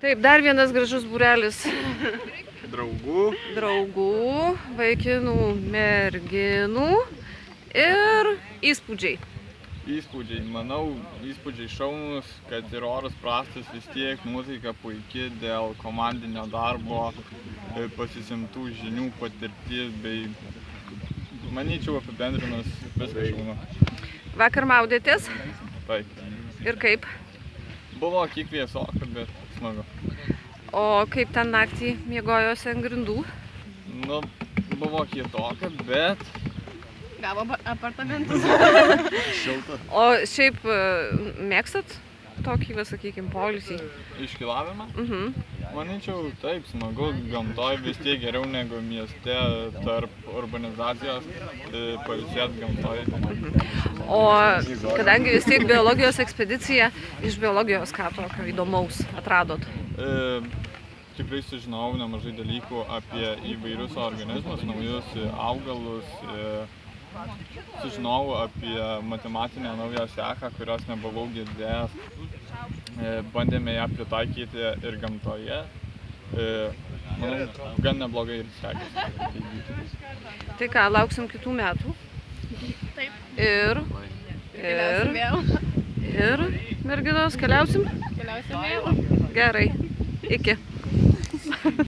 Taip, dar vienas gražus būrelis Draugų. vaikinų, merginų ir įspūdžiai. Įspūdžiai, manau, įspūdžiai šaunus, kad ir oras prastas, vis tiek muzika puikiai dėl komandinio darbo, pasisemtų žinių, patirties bei, manyčiau, apibendrinus viską šaunu. Vakar maudėtės Taip. ir kaip? Buvo kiek vėsoka, bet smagu. O kaip ten naktį miegojosi ant grindų? Nu, buvo kietoka, bet Gavo apartamentus. O šiaip mėgstat tokį, va, sakykime, poilsį? iškilavimą. Manyčiau, taip, smagu, gamtoj vis tiek geriau negu mieste tarp urbanizacijos, pailsėt gamtoj. O kadangi vis tiek biologijos ekspedicija, iš biologijos ką tokio įdomaus atradot? Tikrai sužinojau nemažai dalykų apie įvairius organizmus, naujus augalus, sužinojau apie matematinę naują seką, kurios nebuvau girdėjęs. Bandėme ją pritaikyti ir gamtoje. Manau, gan neblogai ir sekėsi. Tai ką, lauksim kitų metų? Taip. Ir Keliausim vėl. merginos keliausim? Keliausim vėl. Gerai. Iki.